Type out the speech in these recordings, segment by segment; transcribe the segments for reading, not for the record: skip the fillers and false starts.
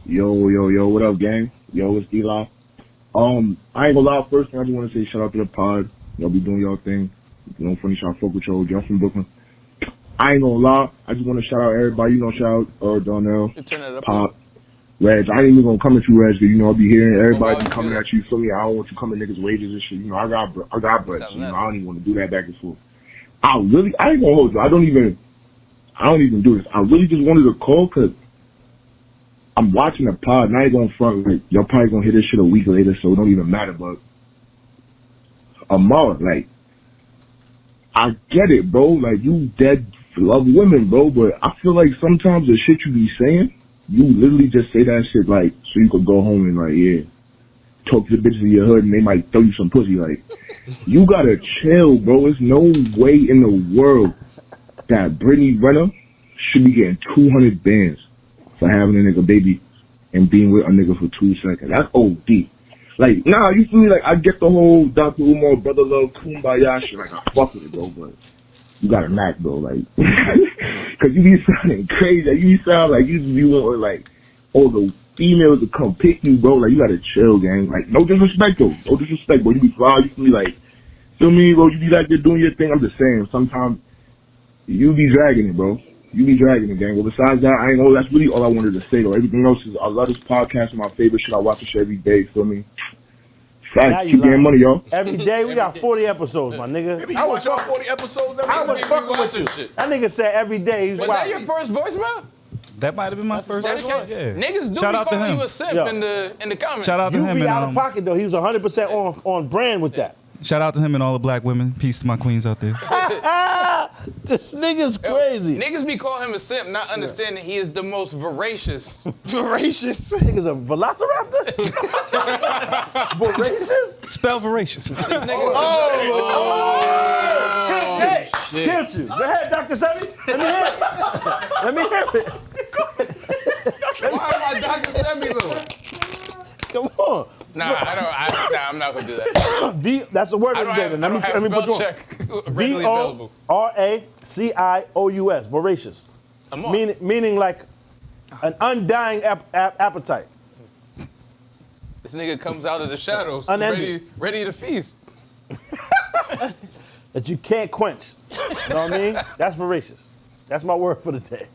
Yo, what up, gang? Yo, it's Eli. I ain't gonna lie, first thing I just want to say shout out to the pod. Y'all be doing y'all thing. Funny shot, fuck with y'all from Brooklyn. I ain't gonna lie, I just want to shout out everybody, shout out Donnell, Pop, Reg. I ain't even gonna come at you, Reg, because, I'll be hearing everybody be coming at you, feel me? I don't want you coming niggas' wages and shit. I got bread, so, I don't even want to do that back and forth. I ain't gonna hold you. I don't even do this. I really just wanted to call because I'm watching the pod, and I ain't gonna front, like, y'all probably gonna hear this shit a week later, so it don't even matter, but Amar, like, I get it, bro, like, you dead love women, bro, but I feel like sometimes the shit you be saying, you literally just say that shit, like, so you could go home and, like, yeah, talk to the bitches in your hood, and they might throw you some pussy, like, you gotta chill, bro. There's no way in the world that Brittany Renner should be getting 200 bands for having a nigga baby and being with a nigga for 2 seconds. That's OD. Like, nah, you feel me? Like, I get the whole Dr. Umar brother love kumbaya shit. Like, I fuck with it, bro, but you got a knack, bro. Like, cause you be sounding crazy. Like, you sound like you just be wanting, like, all the females to come pick you, bro. Like, you gotta chill, gang. Like, no disrespect, though. No disrespect, bro. You be fly. You be like, feel me, bro? You be like, you're doing your thing. I'm just saying, sometimes you be dragging it, bro. You be dragging it, gang. Well, besides that, I ain't know. That's really all I wanted to say, though. Everything else is, I love this podcast. My favorite shit. I watch this shit every day. Feel me? Facts. Keep getting money, y'all. Every day we got 40 episodes, my nigga. I was watching 40 episodes every day. I was fucking with you. Shit. That nigga said every day he's Was that your first voicemail? That might have been my first one. Yeah. Niggas do be calling you a simp in the comments. Shout out to him. You be out of pocket, though. He was 100% on brand with that. Shout out to him and all the black women. Peace to my queens out there. This nigga's crazy. Niggas be calling him a simp, not understanding he is the most voracious. Voracious? Nigga's a velociraptor? Voracious? Spell voracious. This nigga. Hey, can't you? Go ahead, Dr. Sebi. Let me hear it. Why am I Dr. Sebi though? Come on. Nah, I'm not gonna do that. That's the word of the day. Let me put you on. V-O-R-A-C-I-O-U-S. Voracious. Meaning like an undying appetite. This nigga comes out of the shadows, ready to feast. That you can't quench. You know what I mean? That's voracious. That's my word for the day.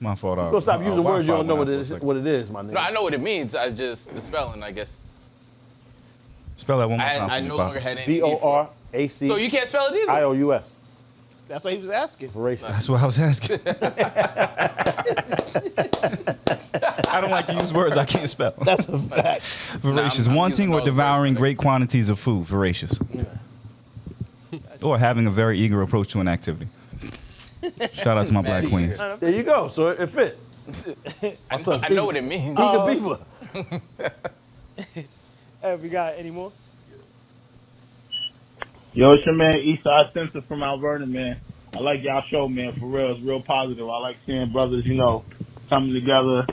My fault. You're gonna stop using words you don't know what it is, my nigga. No, I know what it means. The spelling, I guess. Spell that one more time. I no longer had any. V-O-R-A-C. So you can't spell it either? I-O-U-S. That's what he was asking. Voracious. That's what I was asking. I don't like to use words I can't spell. That's a fact. Voracious. Wanting or devouring great quantities of food. Voracious. Yeah. Or having a very eager approach to an activity. Shout out to my black queens. There you go. So it fit. I know what it means. Beaver. Hey, we got any more? Yo, it's your man Eastside Sensor from Mount Vernon, man. I like y'all show, man. For real, it's real positive. I like seeing brothers, coming together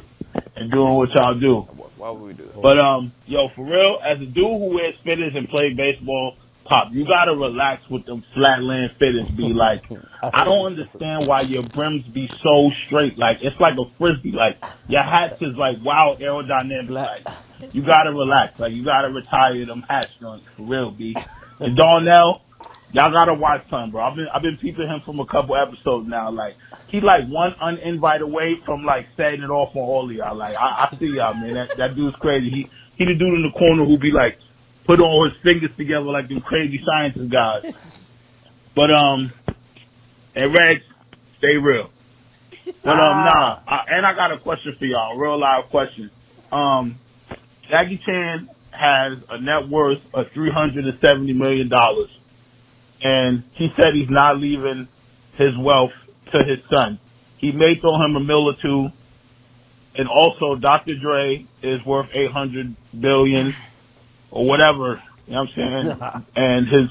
and doing what y'all do. Why would we do that? But yo, for real, as a dude who wears fitters and play baseball, Pop, you gotta relax with them flatland fitters. Be like, I don't understand why your brims be so straight. Like, it's like a frisbee. Like, your hats is like wild aerodynamic. Like, you gotta relax. Like, you gotta retire them hats, joints. For real, B. And Darnell, y'all gotta watch son, bro. I've been peeping him from a couple episodes now. Like, he like one uninvite away from like setting it off on all of y'all. Like, I see y'all, man. That dude's crazy. He the dude in the corner who be like, put all his fingers together like them crazy scientist guys. But and Reg, stay real. But and I got a question for y'all, a real live question. Jackie Chan has a net worth of $370 million, and he said he's not leaving his wealth to his son. He may throw him $1 or $2 million, and also Dr. Dre is worth $800 billion. Or whatever, you know what I'm saying? And his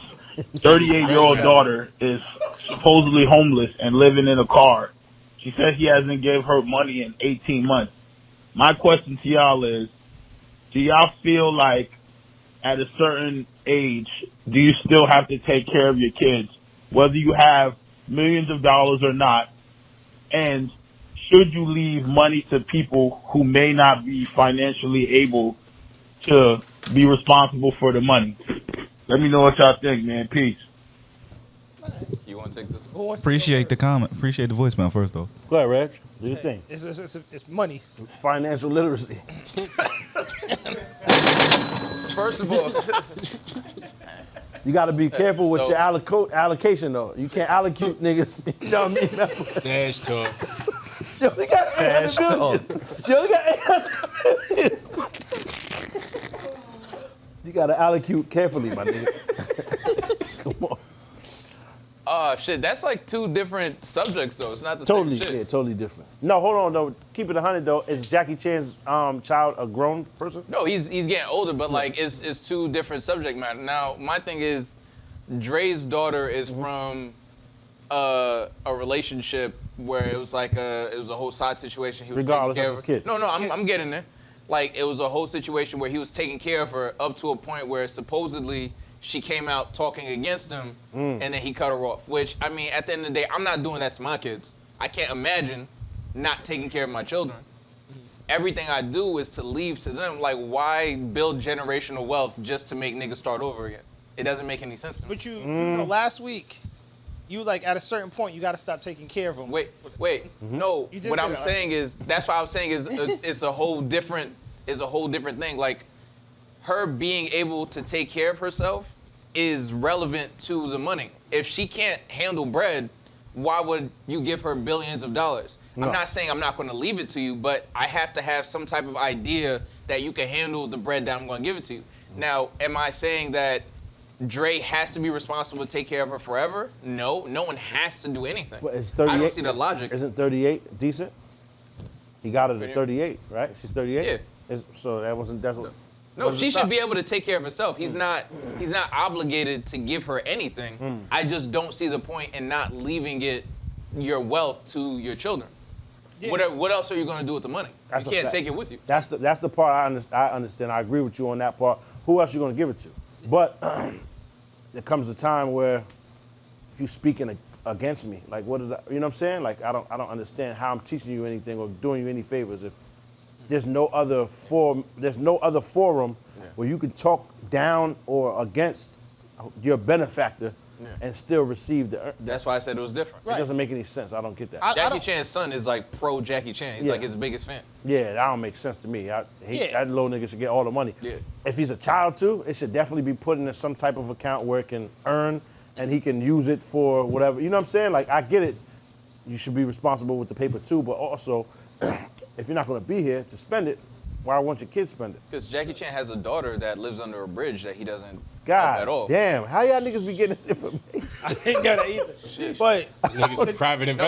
38-year-old daughter is supposedly homeless and living in a car. She says he hasn't gave her money in 18 months. My question to y'all is, do y'all feel like at a certain age, do you still have to take care of your kids, whether you have millions of dollars or not? And should you leave money to people who may not be financially able to be responsible for the money? Let me know what y'all think, man. Peace. You want to take this? Appreciate the comment. Appreciate the voicemail first, though. Go ahead, Reg. Do your thing. It's money. Financial literacy. First of all, You got to be careful with So- your allocation, though. You can't allocate niggas. You know what I mean? Stash talk. Yo, they got 800 million. Yo, they got 800 million. You got to allocate carefully, my nigga. Come on. shit, that's like two different subjects though. It's not the Totally, same shit. yeah, totally different. No, hold on though. Keep it 100 though. Is Jackie Chan's child a grown person? No, he's getting older, but like it's two different subject matter. Now, my thing is, Dre's daughter is from a relationship where it was like it was a whole side situation. He was Regardless, taking care that's of his her. kid. No, I'm getting there. Like it was a whole situation where he was taking care of her up to a point where supposedly she came out talking against him, and then he cut her off. Which, I mean, at the end of the day, I'm not doing that to my kids. I can't imagine not taking care of my children. Everything I do is to leave to them. Like, why build generational wealth just to make niggas start over again? It doesn't make any sense to me. But you know, last week, you like at a certain point, you got to stop taking care of them. Wait. No, You just what said I'm it. saying is, that's what I'm saying is, it's a whole different thing. Like, her being able to take care of herself is relevant to the money. If she can't handle bread, why would you give her billions of dollars? No. I'm not saying I'm not going to leave it to you, but I have to have some type of idea that you can handle the bread that I'm going to give it to you. Now, am I saying that Dre has to be responsible to take care of her forever? No one has to do anything. But it's 38. I don't see the logic. Isn't 38 decent? He got her to 38, right? She's 38. Yeah. So that wasn't. That's what. No, she should be able to take care of herself. He's not obligated to give her anything. I just don't see the point in not leaving your wealth to your children. Yeah. What else are you going to do with the money? That's You a can't fact. take it with you. That's the part I understand. I agree with you on that part. Who else you gonna give it to? But there comes a time where if you speaking against me, like what did I, you know what I'm saying? Like I don't understand how I'm teaching you anything or doing you any favors if there's no other forum where you can talk down or against your benefactor and still receive the. That's why I said it was different. It doesn't make any sense. I don't get that. Jackie Chan's son is like pro Jackie Chan. He's Yeah. like his biggest fan. Yeah, that don't make sense to me. That little nigga should get all the money. Yeah. If he's a child too, it should definitely be put into some type of account where it can earn and he can use it for whatever. You know what I'm saying? Like, I get it. You should be responsible with the paper too, but also, if you're not gonna be here to spend it, why won't your kids spend it? Because Jackie Chan has a daughter that lives under a bridge that he doesn't help God at all. damn, how y'all niggas be getting this information? I ain't got that either. Shit. But Niggas a private No, he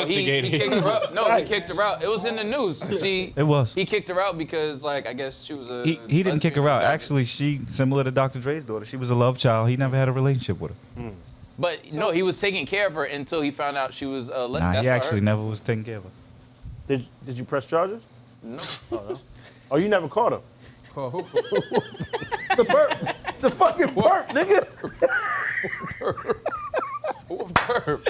investigator. kicked her out. No, Right. he kicked her out. It was in the news. It was. He kicked her out because, like, I guess she was a. He didn't kick her lesbian out. or Actually, she, similar to Dr. Dre's daughter, she was a love child. He never had a relationship with her. But no, he was taking care of her until he found out she was a lesbian. Nah, That's he what I actually heard. never was taking care of her. Did you press charges? No. Oh, you never caught him? Call who? The perp, the fucking perp, nigga. What perp?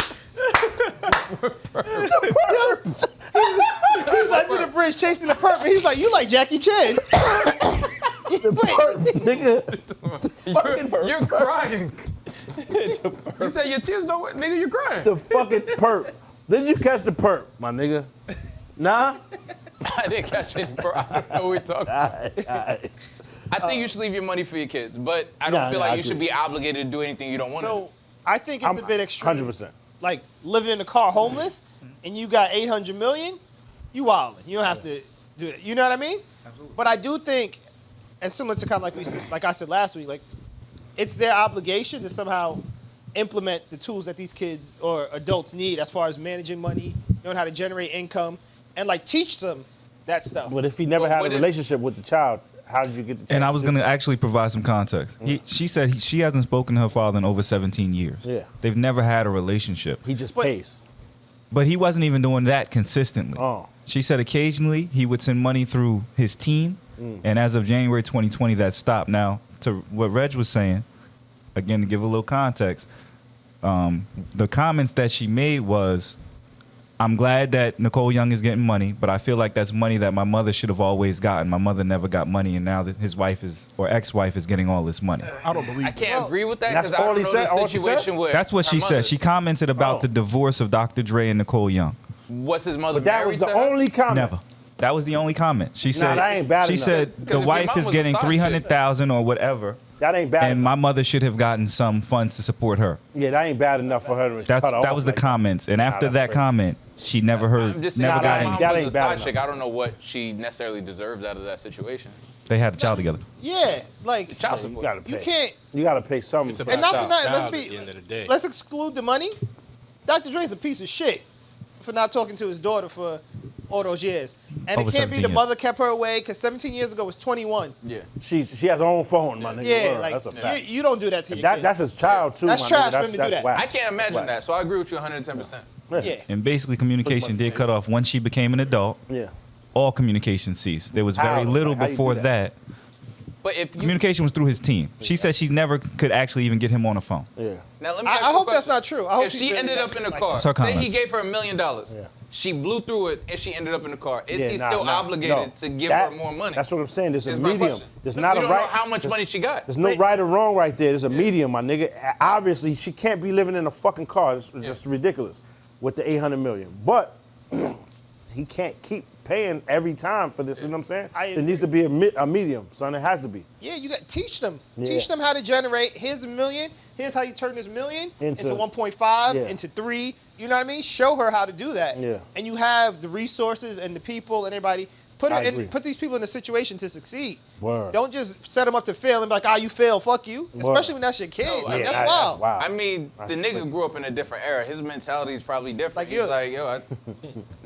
he was like under the bridge chasing the perp, and he was like, "You like Jackie Chan?" You're crying. You said your tears don't. Nigga, you're crying. The fucking perp. Did you catch the perp, my nigga? Nah? I didn't catch it, bro. I don't know what we're talking about. I think you should leave your money for your kids, but I don't feel like you should be obligated to do anything you don't want to do. So I think it's a bit extreme. 100%. Like living in a car homeless, and you got 800 million, you wildin'. You don't have to do it. You know what I mean? Absolutely. But I do think, and similar to kind of like I said last week, like it's their obligation to somehow implement the tools that these kids or adults need as far as managing money, knowing how to generate income, and like teach them that stuff. But if he never had a relationship with the child, how did you get the chance? And I was to going do to actually provide some context. She said she hasn't spoken to her father in over 17 years. Yeah. They've never had a relationship. He just pays. But he wasn't even doing that consistently. Oh. She said occasionally he would send money through his team, and as of January 2020, that stopped. Now, to what Reg was saying, again, to give a little context, the comments that she made was, I'm glad that Nicole Young is getting money, but I feel like that's money that my mother should have always gotten. My mother never got money, and now that his wife is or ex-wife is getting all this money. I don't believe I can't agree with that that's because I all don't he know said? All the she situation with That's what her she mother. said. She commented about the divorce of Dr. Dre and Nicole Young. Was his mother But that married was the to her? only comment. Never. That was the only comment. She said. that ain't bad She enough. said Because the if your wife mom is was a getting side chick- 300,000 or whatever, That ain't bad and enough. my mother should have gotten some funds to support her. Yeah, that ain't bad enough for her to That cut her off was the like that. comments, and after that's that crazy. comment, she never heard, I'm just saying, never if got my any. mom that was ain't a bad side enough. chick. I don't know what she necessarily deserved out of that situation. They had a child together. Yeah, like Child You support. gotta pay. you can't. You gotta pay something. It's for about And that not for child. nothing. Let's child be. at the end of the day. Let's exclude the money. Dr. Dre's a piece of shit for not talking to his daughter for all those years. And Over it can't be 17 the years. mother kept her away because 17 years ago was 21. Yeah. She has her own phone, my nigga. Yeah, Word. like that's a fact. you don't do that to your That, kid. that's his child too. That's my trash nigga. for him to do that. Whack. I can't imagine Whack. that. So I agree with you 110%. Yeah. And basically, communication did cut off once she became an adult. Yeah. All communication ceased. There was very How? little Like, how you before do that. But if you Communication was through his team. She said she never could actually even get him on the phone. Yeah. now let me I ask you a hope that's question. not true. I hope If she's she really ended not up in a like car, What's her say he comments? gave her $1 million, Yeah. she blew through it and she ended up in the car. Is Yeah, he nah, still nah, obligated no. to give That- her more money? That's what I'm saying. There's a Is my medium. question. There's We not a don't right. know how much there's- money she got. There's no right or wrong right there. There's a medium, my nigga. Obviously, she can't be living in a fucking car. It's just ridiculous with the 800 million. But he can't keep paying every time for this. You know what I'm saying? I There needs to be a medium, son. It has to be. Yeah, you got teach them. Yeah. Teach them how to generate. Here's $1 million. Here's how you turn this million into Into- 1.5, yeah. into 3. You know what I mean? Show her how to do that. Yeah. And you have the resources and the people and everybody. I agree. Put these people in a situation to succeed. Word. Don't just set them up to fail and be like, you fail, fuck you. Especially when that's your kid. No, Like, yeah, that's wild. I mean, the nigga grew up in a different era. His mentality is probably different. Like He's yours. like,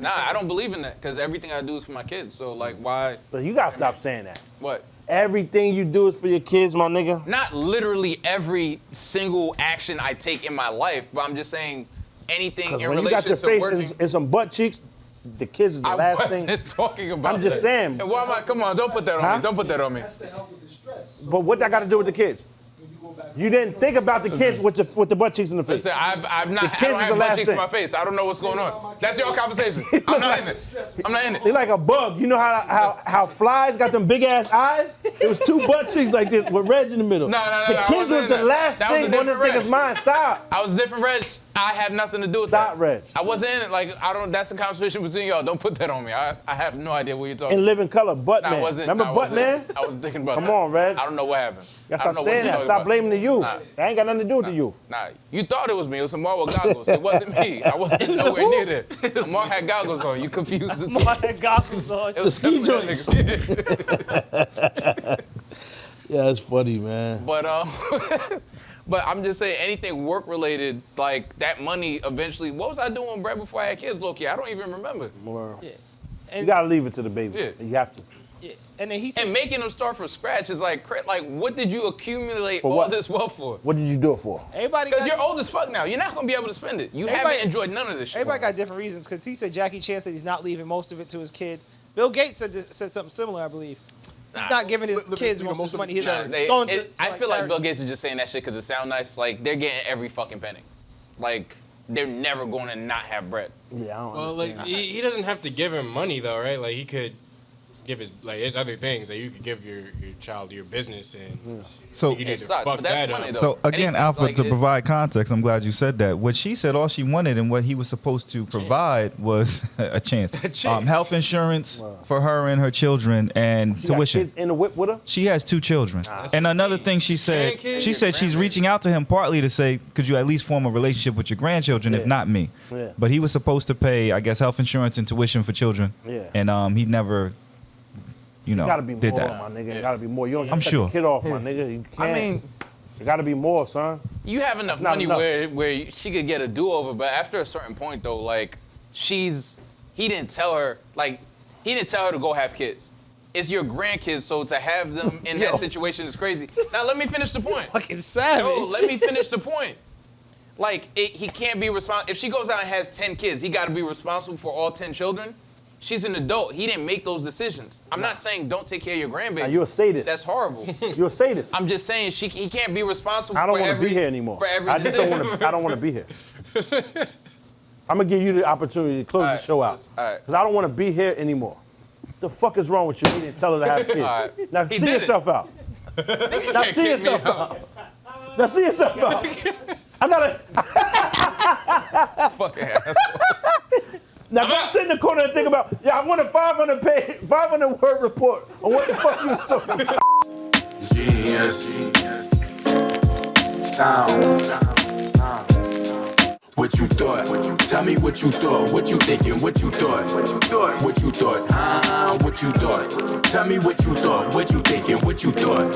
I don't believe in that because everything I do is for my kids. So like, why? But you gotta stop saying that. What? Everything you do is for your kids, my nigga. Not literally every single action I take in my life, but I'm just saying anything Because in when you got relation your to face working. in some butt cheeks, the kids is the I last wasn't thing. talking about. I'm just that. saying. And why am I? Come on, don't put that on Huh? me. Don't put that on me. That's to help with the stress. But what that got to do with the kids? When you go back You didn't think about the kids with the butt cheeks in the face. Listen, I've not. The I kids don't is have the butt last cheeks in thing. my face. I don't know what's going on. That's your conversation. I'm not in it. I'm not in They it. like a bug. You know how flies got them big ass eyes? It was two butt cheeks like this with reds in the middle. No, The I kids wasn't was in the that. last That was a thing on this different nigga's Reg. mind. Stop. I was different, Reg. I have nothing to do with Stop, that. Reg. I wasn't in it. Like I don't. That's a conversation between y'all. Don't put that on me. I have no idea what you're talking. In living color, butt Nah, I man. wasn't. Remember I butt wasn't. man? I was thinking about Come that. on, Reg. I don't know what happened. That's I what don't I'm know saying. you're That. talking Stop about. blaming the youth. Nah. That ain't got nothing to do with the youth. Nah, you thought it was me. It was Amar with goggles. It wasn't me. I wasn't nowhere near there. Amar had goggles on. You confused the two. I had goggles on. It was ski definitely that nigga. Yeah, that's funny, man. But I'm just saying anything work related, like that money eventually. What was I doing right before I had kids, low-key? I don't even remember. Well, Yeah. you And, gotta leave it to the baby. Yeah. You have to. yeah. And then he said, And making them start from scratch is like, what did you accumulate For all what? this wealth for? What did you do it for? everybody Because got, you're old as fuck now. You're not gonna be able to spend it. You Everybody- haven't enjoyed none of this shit. everybody got different reasons. Because he said Jackie Chan said he's not leaving most of it to his kids. Bill Gates said something similar, I believe. He's not giving his kids most of his money. He's Nah, throwing it to, I feel like charity. Bill Gates is just saying that shit because it sounds nice. Like they're getting every fucking penny. Like they're never going to not have bread. Yeah, I don't Well, understand. like he doesn't have to give him money though, right? Like he could give his there's other things that you could give your child your business and So, you need It to sucks, fuck but that's that money, up. though. so again, Anything, Alpha, like, to it's- provide context, I'm glad you said that. What she said, all she wanted and what he was supposed to provide was a chance. chance. Health insurance for her and her children and She got tuition. kids in the whip with her? She has 2 children. And another thing she said, Grandkids? she said she's reaching out to him partly to say, could you at least form a relationship with your grandchildren, if Yeah. not me? Yeah. But he was supposed to pay, I guess, health insurance and tuition for children. Yeah. And he never, Gotta be did more, that. my nigga. Gotta be more. You don't just I'm cut sure. your kid off, my nigga. You can't. I mean, it gotta be more, son. you have enough That's not money enough. where she could get a do-over, but after a certain point though, like he didn't tell her to go have kids. It's your grandkids, so to have them in that situation is crazy. Now let me finish the point. Fucking savage. Yo, let me finish the point. Like he can't be responsible. If she goes out and has 10 kids, he got to be responsible for all 10 children. She's an adult. He didn't make those decisions. I'm not saying don't take care of your grandbaby. Now, you're a sadist. That's horrible. You're a sadist. I'm just saying he can't be responsible I don't for want to every be here anymore. For every I just don't decision. want to. I don't want to be here. I'm gonna give you the opportunity to close All the right, show out. all right. Because I don't want to be here anymore. What the fuck is wrong with you? You didn't tell her to have kids. right. Now He see did it. yourself out. Now can't see kick me yourself out. out. Now see yourself out. I gotta. Fucking asshole. Now don't sit in the corner and think about. Yeah, I want a 500 word report on what the fuck you was talking about. Genius. Sound. What you thought? Tell me what you thought. What you thinking? What you thought? What you thought? What you thought? Ah, what you thought? Tell me what you thought. What you thinking? What you thought?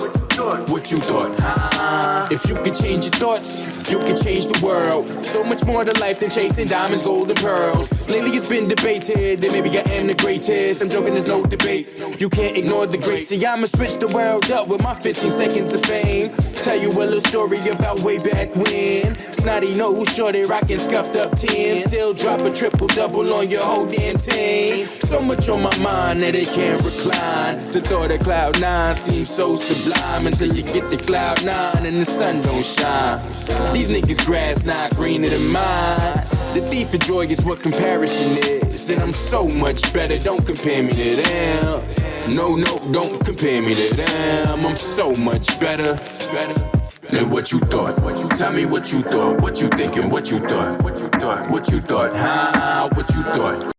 What you thought? Ah, if you could change your thoughts, you could change the world. So much more to life than chasing diamonds, gold, and pearls. Lately it's been debated that maybe I am the greatest. I'm joking, there's no debate. You can't ignore the great. See, I'ma switch the world up with my 15 seconds of fame. Tell you a little story about way back when. Snotty nose, shorty rockin' scuffed up 10. Still drop a triple double on your whole damn team. So much on my mind that it can't recline. The thought of cloud nine seems so sublime until you get to cloud nine and the sun don't shine. These niggas grass not greener than mine. The thief of joy is what comparison is, and I'm so much better. Don't compare me to them. No, don't compare me to them. I'm so much better. Than what you thought. Tell me what you thought. What you thinking? What you thought? What you thought? What you thought? What you thought?